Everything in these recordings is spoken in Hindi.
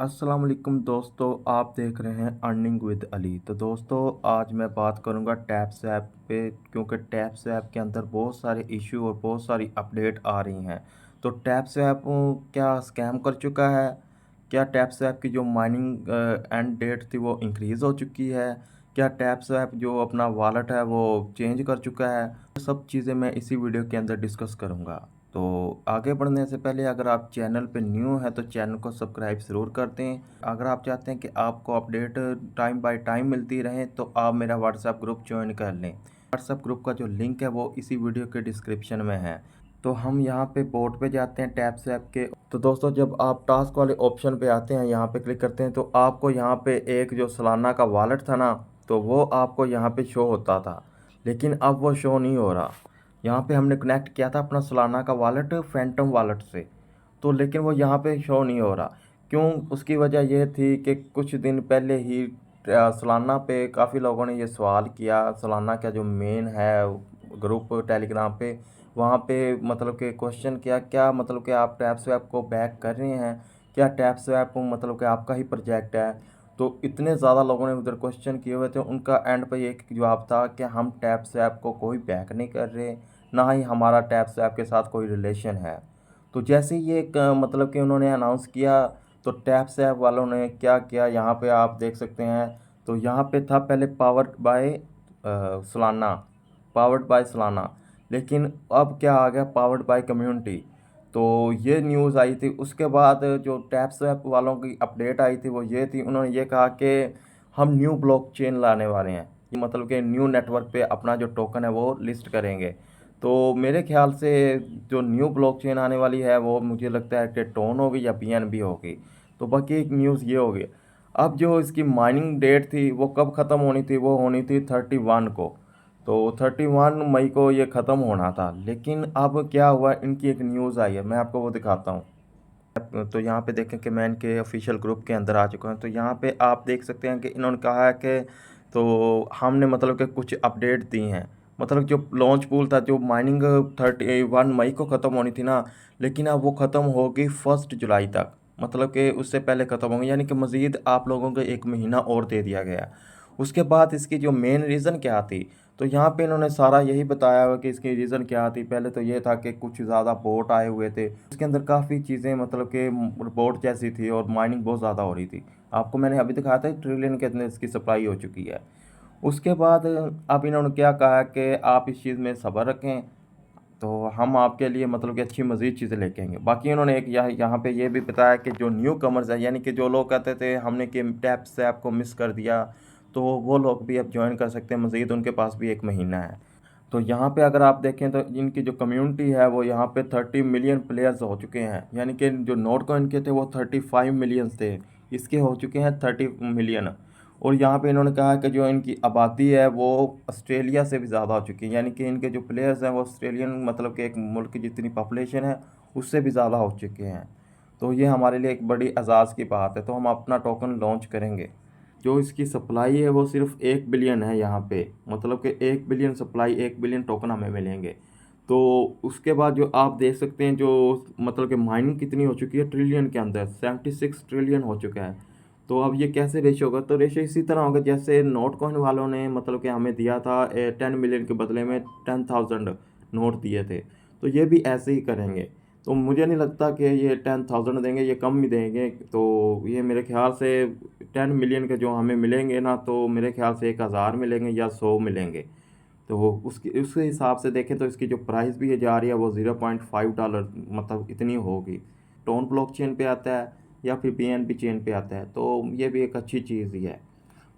अस्सलाम वालेकुम दोस्तों, आप देख रहे हैं अर्निंग विद अली। तो दोस्तों, आज मैं बात करूंगा टैप्स ऐप पे, क्योंकि टैप्स ऐप के अंदर बहुत सारे इशू और बहुत सारी अपडेट आ रही हैं। तो टैप्स ऐप क्या स्कैम कर चुका है? क्या टैप्स ऐप की जो माइनिंग एंड डेट थी वो इंक्रीज़ हो चुकी है? क्या टैप्स ऐप जो अपना वॉलेट है वो चेंज कर चुका है? सब चीज़ें मैं इसी वीडियो के अंदर डिस्कस करूंगा। तो आगे बढ़ने से पहले अगर आप चैनल पे न्यू हैं तो चैनल को सब्सक्राइब ज़रूर कर दें। अगर आप चाहते हैं कि आपको अपडेट टाइम बाय टाइम मिलती रहे तो आप मेरा व्हाट्सएप ग्रुप ज्वाइन कर लें। व्हाट्सएप ग्रुप का जो लिंक है वो इसी वीडियो के डिस्क्रिप्शन में है। तो हम यहाँ पे बोर्ड पे जाते हैं टैप्स ऐप के। तो दोस्तों, जब आप टास्क वाले ऑप्शन पे आते हैं, यहाँ पे क्लिक करते हैं, तो आपको यहाँ पे एक जो सालाना का वॉलेट था ना, तो वो आपको यहाँ पे शो होता था, लेकिन अब वो शो नहीं हो रहा। यहाँ पे हमने कनेक्ट किया था अपना सोलाना का वॉलेट फैंटम वॉलेट से, तो लेकिन वो यहाँ पे शो नहीं हो रहा। क्यों? उसकी वजह यह थी कि कुछ दिन पहले ही सोलाना पे काफ़ी लोगों ने ये सवाल किया। सोलाना का जो मेन है ग्रुप टेलीग्राम पे, वहाँ पे मतलब कि क्वेश्चन किया, क्या मतलब कि आप टैप्सवैप को बैक कर रहे हैं? क्या टैप्सवैप मतलब कि आपका ही प्रोजेक्ट है? तो इतने ज़्यादा लोगों ने उधर क्वेश्चन किए हुए थे, उनका एंड पे एक जवाब था कि हम टैप्सवैप को कोई बैक नहीं कर रहे, ना ही हमारा टैप्सवैप के साथ कोई रिलेशन है। तो जैसे ही ये मतलब कि उन्होंने अनाउंस किया, तो टैप्सवैप वालों ने क्या किया, यहाँ पे आप देख सकते हैं। तो यहाँ पे था पहले powered by Solana, powered by Solana, लेकिन अब क्या आ गया, पावर्ड बाय कम्युनिटी। तो ये न्यूज़ आई थी। उसके बाद जो टैप्सवैप वालों की अपडेट आई थी वो ये थी, उन्होंने ये कहा कि हम न्यू ब्लॉकचेन लाने वाले हैं, ये मतलब कि न्यू नेटवर्क पे अपना जो टोकन है वो लिस्ट करेंगे। तो मेरे ख्याल से जो न्यू ब्लॉकचेन आने वाली है वो मुझे लगता है कि टोन होगी या बीएनबी होगी। तो बाकी एक न्यूज़ ये होगी। अब जो इसकी माइनिंग डेट थी वो कब ख़त्म होनी थी, वो होनी थी 31 को। तो 31 मई को ये ख़त्म होना था, लेकिन अब क्या हुआ, इनकी एक न्यूज़ आई है, मैं आपको वो दिखाता हूँ। तो यहाँ पे देखें कि मैं इनके ऑफिशियल ग्रुप के अंदर आ चुका हूँ। तो यहाँ पे आप देख सकते हैं कि इन्होंने कहा है कि तो हमने मतलब कि कुछ अपडेट दी हैं। मतलब जो लॉन्च पूल था, जो माइनिंग 31 मई को ख़त्म होनी थी ना, लेकिन अब वो ख़त्म होगी 1 जुलाई तक। मतलब कि उससे पहले ख़त्म होंगी, यानी कि मज़ीद आप लोगों को 1 महीना और दे दिया गया। उसके बाद इसकी जो मेन रीज़न क्या थी, तो यहाँ पे इन्होंने सारा यही बताया हुआ कि इसकी रीज़न क्या थी। पहले तो ये था कि कुछ ज़्यादा बोट आए हुए थे, उसके अंदर काफ़ी चीज़ें मतलब कि बोट जैसी थी और माइनिंग बहुत ज़्यादा हो रही थी। आपको मैंने अभी दिखाया था ट्रिलियन के अंदर इसकी सप्लाई हो चुकी है। उसके बाद अब इन्होंने क्या कहा कि आप इस चीज़ में सब्र रखें, तो हम आपके लिए मतलब कि अच्छी मज़ीद चीज़ें लेके आएंगे। बाकी उन्होंने एक यहाँ पे ये भी बताया कि जो न्यू कमर्स है, यानी कि जो लोग कहते थे हमने कि टैप्स ऐप को मिस कर दिया, तो वो लोग भी अब ज्वाइन कर सकते हैं। मज़ीद उनके पास भी 1 महीना है। तो यहाँ पे अगर आप देखें तो इनकी जो कम्युनिटी है वो यहाँ पे 30 मिलियन प्लेयर्स हो चुके हैं, यानी कि जो नोट कॉइन के थे वो 35 मिलियन थे, इसके हो चुके हैं 30 मिलियन। और यहाँ पे इन्होंने कहा कि जो इनकी आबादी है वो ऑस्ट्रेलिया से भी ज़्यादा हो चुकी है, यानी कि इनके जो प्लेयर्स हैं वो ऑस्ट्रेलियन मतलब कि एक मुल्क की जितनी पॉपुलेशन है उससे भी ज़्यादा हो चुके हैं। तो ये हमारे लिए एक बड़ी एजाज़ की बात है। तो हम अपना टोकन लॉन्च करेंगे। जो इसकी सप्लाई है वो सिर्फ 1 बिलियन है यहाँ पे, मतलब कि 1 बिलियन सप्लाई, 1 बिलियन टोकन हमें मिलेंगे। तो उसके बाद जो आप देख सकते हैं, जो मतलब कि माइनिंग कितनी हो चुकी है ट्रिलियन के अंदर, 76 ट्रिलियन हो चुका है। तो अब ये कैसे रेशो होगा? तो रेशो इसी तरह होगा जैसे नोट कॉइन वालों ने मतलब कि हमें दिया था 10 मिलियन के बदले में 10,000 नोट दिए थे, तो ये भी ऐसे ही करेंगे। तो मुझे नहीं लगता कि ये 10,000 देंगे, ये कम ही देंगे। तो ये मेरे ख्याल से 10 मिलियन के जो हमें मिलेंगे ना, तो मेरे ख्याल से 1,000 मिलेंगे या 100 मिलेंगे। तो वो उसके हिसाब से देखें तो इसकी जो प्राइस भी ये जा रही है वो $0.5 मतलब इतनी होगी। टोन ब्लॉकचेन पे आता है या फिर बीएनबी चेन पे आता है, तो ये भी एक अच्छी चीज़ ही है।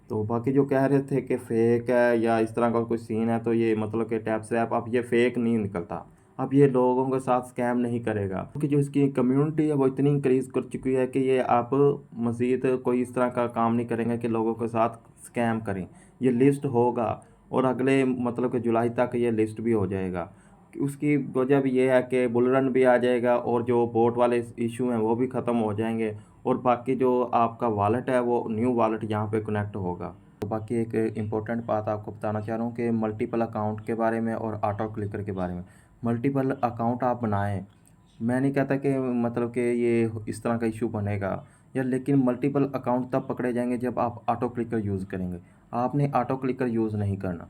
तो बाकी जो कह रहे थे कि फेक है या इस तरह का कोई सीन है, तो ये मतलब कि टैप्सवैप अब ये फेक नहीं निकलता। अब ये लोगों के साथ स्कैम नहीं करेगा, क्योंकि जो इसकी कम्युनिटी है वो इतनी इंक्रीज़ कर चुकी है कि ये आप मज़ीद कोई इस तरह का काम नहीं करेंगे कि लोगों के साथ स्कैम करें। ये लिस्ट होगा और अगले मतलब कि जुलाई तक ये लिस्ट भी हो जाएगा। उसकी वजह भी ये है कि बुल रन भी आ जाएगा और जो बोट वाले इशू हैं वो भी ख़त्म हो जाएंगे, और बाकी जो आपका वॉलेट है वो न्यू वॉलेट यहाँ पे कनेक्ट होगा। तो बाकी एक इम्पोर्टेंट बात आपको बताना चाह रहा हूँ कि मल्टीपल अकाउंट के बारे में और ऑटो क्लिकर के बारे में। मल्टीपल अकाउंट आप बनाएं, मैं नहीं कहता कि मतलब कि ये इस तरह का इशू बनेगा, या लेकिन मल्टीपल अकाउंट तब पकड़े जाएंगे जब आप ऑटो क्लिकर यूज़ करेंगे। आपने ऑटो क्लिकर यूज़ नहीं करना,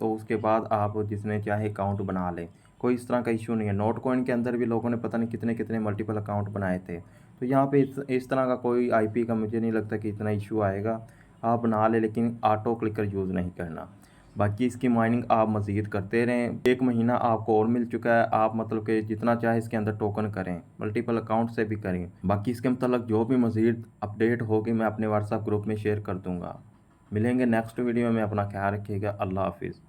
तो उसके बाद आप जिसने चाहे अकाउंट बना लें, कोई इस तरह का इशू नहीं है। नोट कॉइन के अंदर भी लोगों ने पता नहीं कितने कितने मल्टीपल अकाउंट बनाए थे, तो यहाँ पे इस तरह का कोई आईपी का मुझे नहीं लगता कि इतना इशू आएगा। आप बना लें लेकिन ऑटो क्लिकर यूज़ नहीं करना। बाकी इसकी माइनिंग आप मज़ीद करते रहें। 1 महीना आपको और मिल चुका है, आप मतलब कि जितना चाहे इसके अंदर टोकन करें, मल्टीपल अकाउंट से भी करें। बाकी इसके मतलब जो भी मज़ीद अपडेट होगी मैं अपने व्हाट्सएप ग्रुप में शेयर कर दूँगा। मिलेंगे नेक्स्ट वीडियो में, अपना ख्याल रखिएगा। अल्लाह हाफ़िज़।